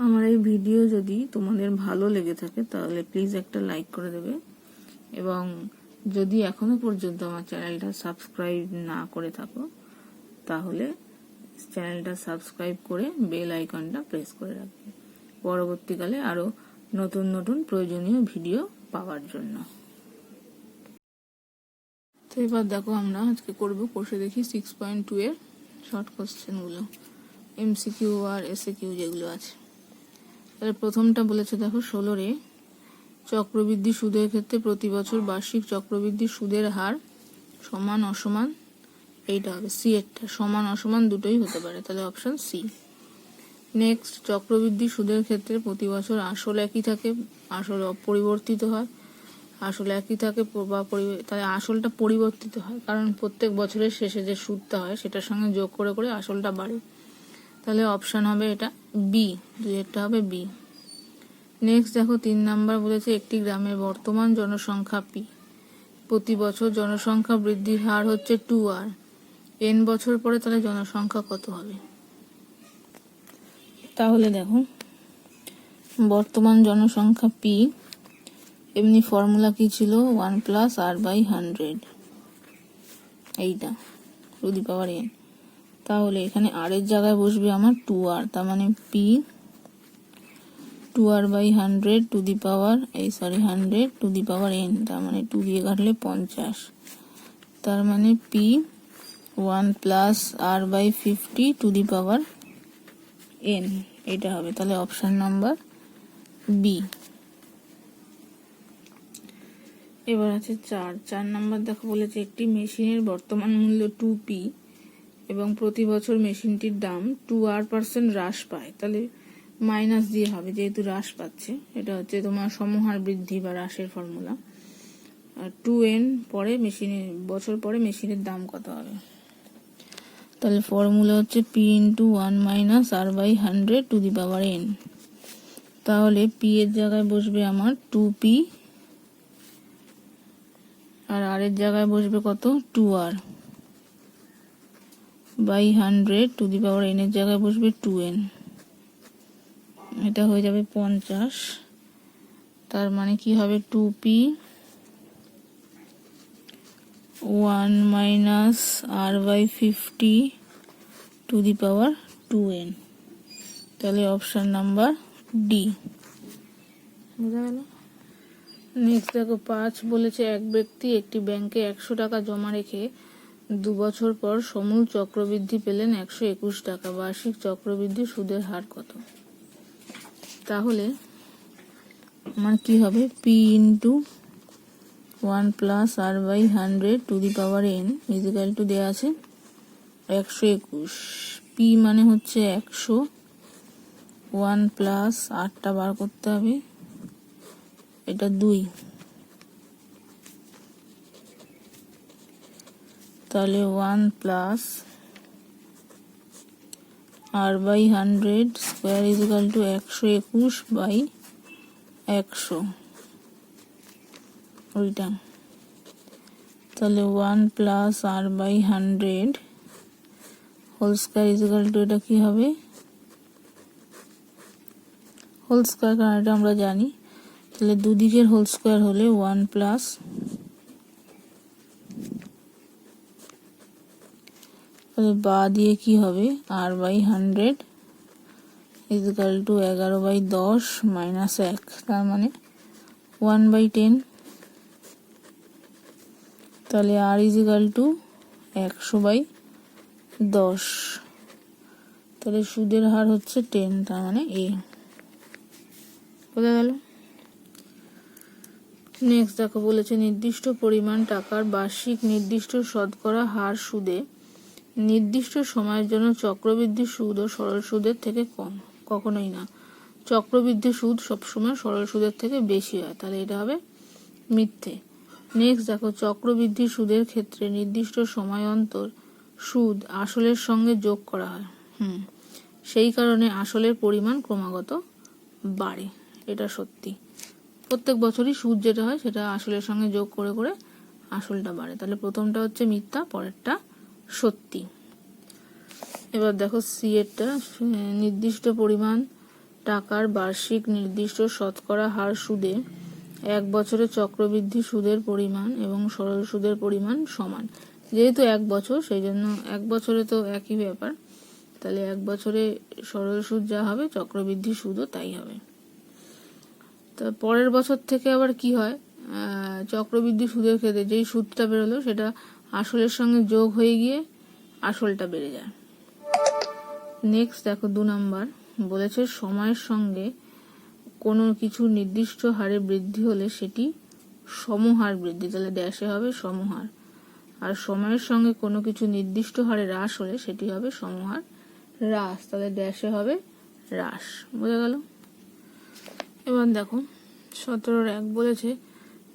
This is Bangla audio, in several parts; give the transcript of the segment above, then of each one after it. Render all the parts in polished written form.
আমার এই ভিডিও যদি তোমাদের ভালো লেগে থাকে তাহলে প্লিজ একটা লাইক করে দেবে, এবং যদি এখনো পর্যন্ত আমার চ্যানেলটা সাবস্ক্রাইব না করে থাকো তাহলে চ্যানেলটা সাবস্ক্রাইব করে বেল আইকনটা প্রেস করে রাখবে পরবর্তীকালে আরো নতুন নতুন প্রয়োজনীয় ভিডিও পাওয়ার জন্য। তো এবার দেখো আমরা আজকে করব কোর্সে দেখি 6.2 এর শর্ট কোশ্চেনগুলো, এমসিকিউ আর এসএকিউ যেগুলো আছে। তাহলে প্রথমটা বলেছে দেখো 16 চক্রবৃদ্ধি সুদের ক্ষেত্রে প্রতি বছর বার্ষিক চক্রবৃদ্ধি সুদের হার সমান অসমান, এইটা হবে সি এরটা, সমান অসমান দুটোই হতে পারে, তাহলে অপশন সি। নেক্সট, চক্রবৃদ্ধি সুদের ক্ষেত্রে প্রতি বছর আসল একই থাকে, আসল অপরিবর্তিত হয়, আসল একই থাকে বা তাহলে আসলটা পরিবর্তিত হয়, কারণ প্রত্যেক বছরের শেষে যে সুদটা হয় সেটার সঙ্গে যোগ করে করে আসলটা বাড়ে, তাহলে অপশন হবে এটা বি, দুইটা হবে বি। নেক্সট দেখো 3 নাম্বার বলেছে একটি গ্রামের বর্তমান জনসংখ্যা পি, প্রতি বছর জনসংখ্যা বৃদ্ধির হার হচ্ছে 2r, n বছর পরে তাহলে জনসংখ্যা কত হবে? তাহলে দেখো বর্তমান জনসংখ্যা পি, এমনি ফর্মুলা কি ছিল 1 + r/100, এইটা টু দি পাওয়ার n। তাহলে এখানে r এর জায়গায় বসবে আমার 2r, তার মানে p 2r/100 two the power 100 to the power n, তার মানে 2 দিয়ে কাটলে 50, তার মানে p 1 + r/50 two the power n, এটা হবে। তাহলে অপশন নাম্বার বি। এবার আছে 4 নাম্বার দেখো বলেছে একটি মেশিনের বর্তমান মূল্য 2p এবং প্রতি বছর মেশিনটির দাম 2r% হ্রাস পায়, তাহলে মাইনাস দিয়ে হবে যেহেতু হ্রাস পাচ্ছে, এটা হচ্ছে তোমার সমহার বৃদ্ধি বা হ্রাসের ফর্মুলা। আর 2n পরে মেশিনের বছর পরে মেশিনের দাম কত হবে? তাহলে ফর্মুলা হচ্ছে p × 1 - r/100 to the power n। তাহলে p এর জায়গায় বসবে আমার 2p আর r এর জায়গায় বসবে কত? 2r/100 two the power n এর জায়গায় বসবে 2n, এটা হয়ে যাবে 50, তার মানে কি হবে 2p 1 - r/50 two the power 2n, তাহলে অপশন নাম্বার ডি। বুঝা গেল? নেক্সট দেখো 5 বলেছে এক ব্যক্তি একটি ব্যাংকে 100 টাকা জমা রেখে 2 বছর পর সমূল চক্রবৃদ্ধি পেলেন 121 টাকা, বার্ষিক চক্রবৃদ্ধি সুদের হার কত? তাহলে আমার কি হবে p × 1 + r/100 to the power n equal to দেয়া আছে 121, p মানে হচ্ছে 100, 1 + rটা বার করতে হবে, এটা 2, তাহলে 1 + r/100 স্কয়ার ইকুয়াল টু 121/100, ওইটা। তাহলে 1 + r/100 whole square equal to এটা কি হবে? হোল স্কয়ার, কারণ এটা আমরা জানি, তাহলে দুদিকের হোল স্কয়ার হলে 1 + তাহলে বা দিয়ে কি হবে r/100 ইকুয়াল টু 11/10 - 1, তার মানে 1/10, তাহলে r ইকুয়াল টু 100/10, তাহলে সুদের হার হচ্ছে 10, তার মানে এ। বোঝা গেল? নেক্সট দেখো বলেছে নির্দিষ্ট পরিমাণ টাকার বার্ষিক নির্দিষ্ট শতকরা হার সুদে নির্দিষ্ট সময়ের জন্য চক্রবৃদ্ধি সুদ ও সরল সুদের থেকে কম, কখনোই না। চক্রবৃদ্ধি সুদ সবসময় সরল সুদের থেকে বেশি হয়, তাহলে এটা হবে মিথ্যে। নেক্সট দেখো চক্রবৃদ্ধি সুদের ক্ষেত্রে নির্দিষ্ট সময় অন্তর সুদ আসলের সঙ্গে যোগ করা হয়, সেই কারণে আসলের পরিমাণ ক্রমাগত বাড়ে, এটা সত্যি। প্রত্যেক বছরই সুদ যেটা হয় সেটা আসলের সঙ্গে যোগ করে করে আসলটা বাড়ে, তাহলে প্রথমটা হচ্ছে মিথ্যা, পরেরটা সত্যি। এবার দেখো সি এরটা নির্দিষ্ট পরিমাণ টাকার বার্ষিক নির্দিষ্ট শতকরা হার সুদে 1 বছরে চক্রবৃদ্ধি সুদের পরিমাণ এবং সরল সুদের পরিমাণ সমান। যেহেতু 1 বছর, সেই জন্য 1 বছরে তো একই ব্যাপার, তাহলে 1 বছরে সরল সুদ যা হবে চক্রবৃদ্ধি সুদও তাই হবে। তা পরের বছর থেকে আবার কি হয়, চক্রবৃদ্ধি সুদের ক্ষেত্রে যেই সুদটা বেরোলো সেটা আসলের সঙ্গে যোগ হয়ে গিয়ে আসলটা বেড়ে যায়। নেক্সট দেখো 2 নাম্বার বলেছে সময়ের সঙ্গে কোনো কিছু নির্দিষ্ট হারে বৃদ্ধি হলে সেটি সমহার বৃদ্ধি, তাহলে ড্যাশে হবে সমহার। আর সময়ের সঙ্গে কোনো কিছু নির্দিষ্ট হারে হ্রাস হলে সেটি হবে সমহার হ্রাস, তাহলে ড্যাশে হবে হ্রাস। বোঝা গেল? এবার দেখো 17-1 বলেছে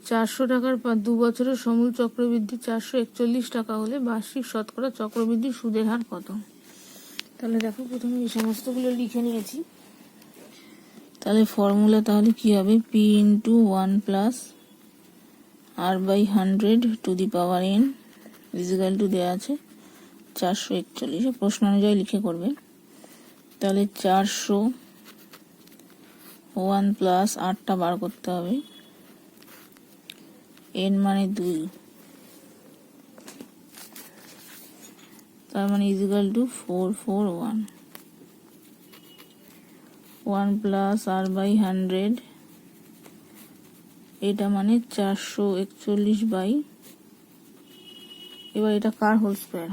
400 টাকার 2 বছরের সমূল চক্রবৃদ্ধি 441 টাকা হলে বার্ষিক শতকরা চক্রবৃদ্ধি সুদের হার কত? তাহলে দেখো প্রথমে এই সমস্তগুলো লিখে নিয়েছি। তাহলে ফর্মুলা তাহলে কি হবে, P into 1 plus r/100 equal to দেওয়া আছে 441, প্রশ্ন অনুযায়ী লিখে করবে। তাহলে 401 প্লাস 8টা বার করতে হবে, n মানে 2, তার মানে ইজিক্যাল টু 441, 1 প্লাস r/100, এটা মানে 441 এবার এটা কার হোল স্কয়ার,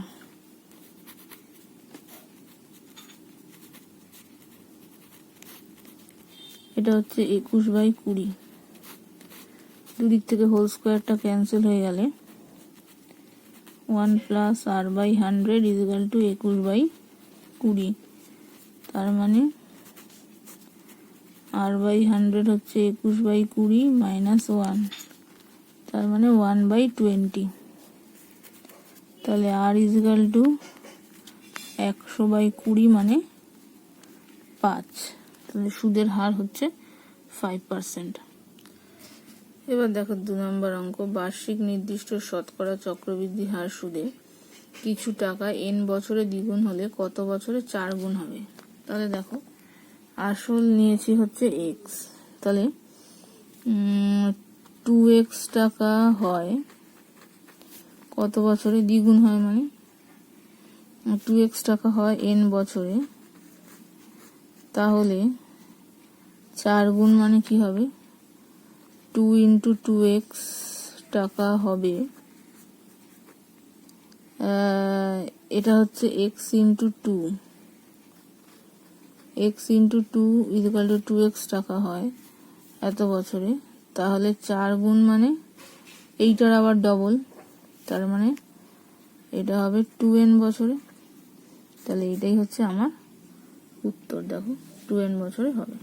এটা হচ্ছে 21/20, দুদিক থেকে হোল স্কয়ারটা ক্যান্সেল হয়ে গেলে 1 প্লাস r/100 ইজিক্যাল টু 21/20, তার মানে r/100 হচ্ছে 21/20 মাইনাস 1, তার মানে 1/20, তাহলে r ইজিক্যাল টু 100/20 মানে 5, তাহলে সুদের হার হচ্ছে 5%। এবার দেখো 2 নম্বর অঙ্ক, বার্ষিক নির্দিষ্ট শতকরা চক্রবৃদ্ধি হার সুদে কিছু টাকা n বছরে দ্বিগুণ হলে কত বছরে 4 গুণ হবে? তাহলে দেখো আসল নিয়েছি হচ্ছে x, তাহলে 2x টাকা হয় কত বছরে দ্বিগুণ হয়, মানে 2x টাকা হয় n বছরে, তাহলে 4 গুণ মানে কি হবে, 2 ইন্টু 2x টাকা হবে, এটা হচ্ছে x into 2, x into 2 equal to 2x টাকা হয় এত বছরে, তাহলে 4 গুণ মানে এইটার আবার ডবল, তার মানে এটা হবে 2n বছরে, তাহলে এটাই হচ্ছে আমার উত্তর। দেখো 2n বছরে হবে।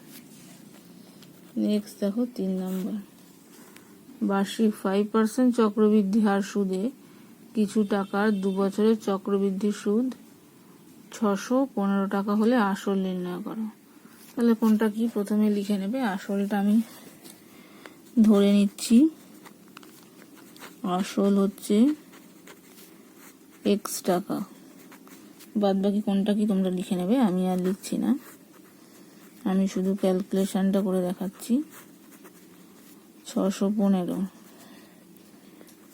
নেক্সট দেখো 3 নম্বর, বার্ষিক 5% চক্রবৃদ্ধি হার সুদে কিছু টাকার 2 বছরের চক্রবৃদ্ধি সুদ 615 টাকা হলে আসল নির্ণয় করো। তাহলে কোনটা কি প্রথমে লিখে নেবে, আসলটা আমি ধরে নিচ্ছি, আসল হচ্ছে x টাকা, বাদ বাকি কোনটা কি তোমরা লিখে নেবে, আমি আর লিখছি না, আমি শুধু ক্যালকুলেশনটা করে দেখাচ্ছি। 615,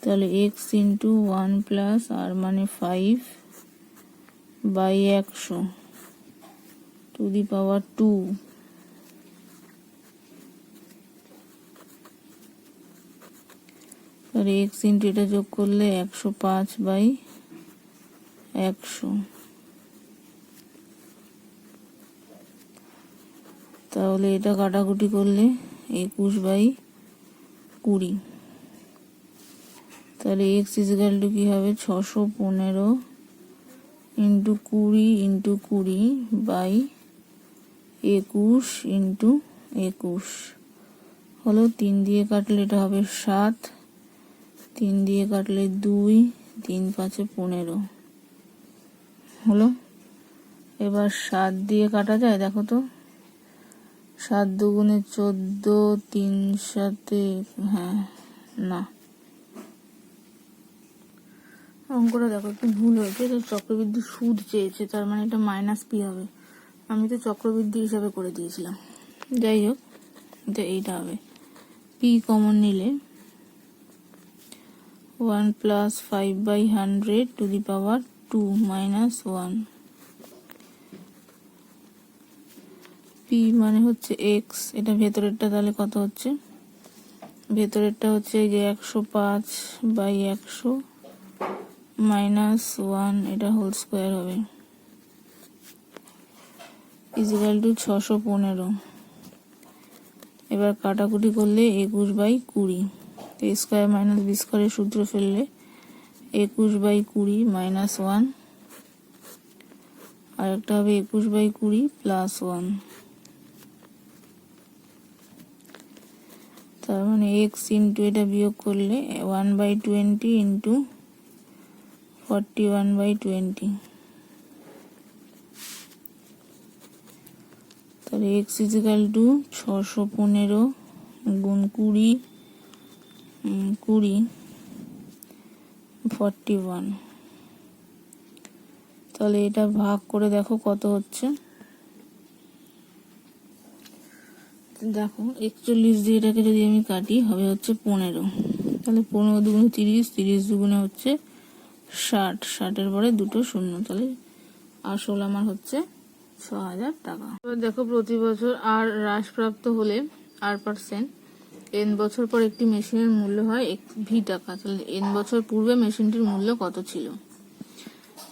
তাহলে x ইন্টু 1 প্লাস আর মানে 5/100 টু দি পাওয়ার 2, তাহলে x ইন্টু এটা যোগ করলে 105/100, তাহলে এটা কাটাকুটি করলে 21/20, তাহলে x ইজিক্যাল টু কি হবে 615 ইন্টু 20 ইন্টু 20/21 ইন্টু 21 হলো, 3 দিয়ে কাটলে এটা হবে 7, 3 দিয়ে কাটলে 2, 3 5 15 হলো। এবার 7 দিয়ে কাটা যায়, দেখো তো, 7 দুগুণে 14, 3 7, হ্যাঁ না, অঙ্কটা দেখো একটু ভুল হয়েছে, এটা চক্রবৃদ্ধি সুদ চেয়েছে, তার মানে এটা মাইনাস পি হবে, আমি তো চক্রবৃদ্ধি হিসাবে করে দিয়েছিলাম। যাই হোক, তো এইটা হবে পি কমন নিলে 1 plus 5/100 two the power 2 minus 1। P মানে হচ্ছে এক্স, এটা ভেতরেরটা তাহলে কত হচ্ছে, ভেতরেরটা হচ্ছে এই যে 105/100 মাইনাস 1, এটা হোল স্কোয়ার হবে, ইজিক্যাল টু 615। এবার কাটাকুটি করলে 21/20, এ স্কোয়ার মাইনাস বি স্কোয়ারের সূত্র ফেললে 21/20 মাইনাস 1, আর একটা হবে 21/20 প্লাস 1। তার মানে এক্স ইন্টু এটা বিয়োগ করলে 1/20 ইন্টু 41/20, তাহলে এক্স ইজিক্যাল টু 615 গুণ 20 41। তাহলে এটা ভাগ করে দেখো কত হচ্ছে, দেখো 41 দিয়ে এটাকে যদি আমি কাটি হবে হচ্ছে 15, তাহলে 15 দুগুণে 30, 30 দুগুণে হচ্ছে 60, 60-এর পরে দুটো শূন্য, তাহলে আসল আমার হচ্ছে 6000 টাকা। এবার দেখো প্রতি বছর আর হ্রাসপ্রাপ্ত হলে r%, n বছর পর একটি মেশিনের মূল্য হয় ভি টাকা, তাহলে n বছর পূর্বে মেশিনটির মূল্য কত ছিল।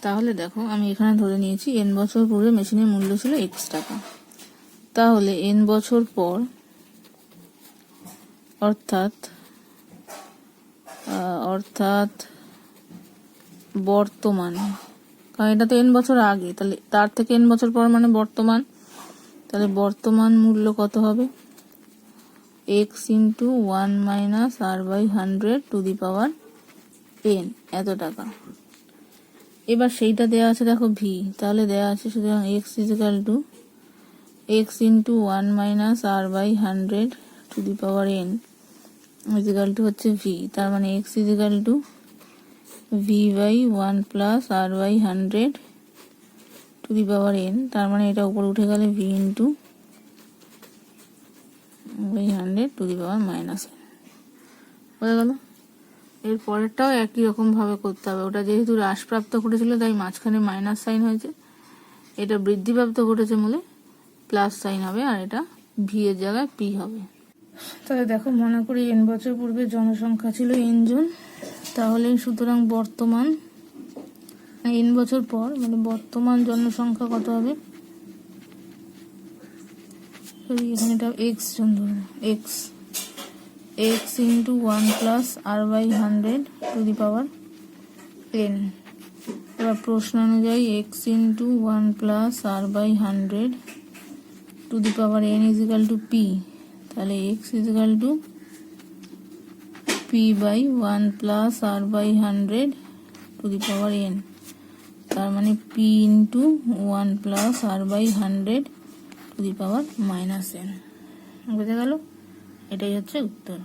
তাহলে দেখো আমি এখানে ধরে নিয়েছি n বছর পূর্বে মেশিনের মূল্য ছিল x টাকা, তাহলে n বছর পর অর্থাৎ বর্তমান, কারণ এটা তো n বছর আগে, তাহলে তার থেকে n বছর পর মানে বর্তমান, তাহলে বর্তমান মূল্য কত হবে, x into 1 minus r/100 to the power n, এত টাকা। এবার সেইটা দেওয়া আছে দেখো ভি, তাহলে দেওয়া আছে সুতরাং x equal to x into 1 minus r/100 to the power n equal to হচ্ছে ভি, তার মানে x equal to v/1 plus r/100 to the power n, তার মানে এটা উপরে উঠে গেলে v into 100 to the power minus n, বোঝা গেল। এর পরেরটাও একই রকম ভাবে করতে হবে, ওটা যেহেতু হ্রাসপ্রাপ্ত ঘটেছিল তাই মাঝখানে মাইনাস সাইন হয়েছে, এটা বৃদ্ধিপ্রাপ্ত ঘটেছে বলে প্লাস সাইন হবে, আর এটা ভি এর জায়গায় পি হবে। তাহলে দেখো মনে করি n বছর পূর্বে জনসংখ্যা ছিল n জন, তাহলে সুতরাং বর্তমান n বছর পর মানে বর্তমান জনসংখ্যা কত হবে, এখানে এটা x জন ধরবো, x into 1 plus r/100 to the power n। এবার প্রশ্ন অনুযায়ী x into 1 plus r/100 to the power n equal to p, তাহলে x equal to p/1 plus r/100 to the power n, তার মানে p into 1 plus r/100 to the power minus n, বোঝা গেল, এটাই হচ্ছে উত্তর।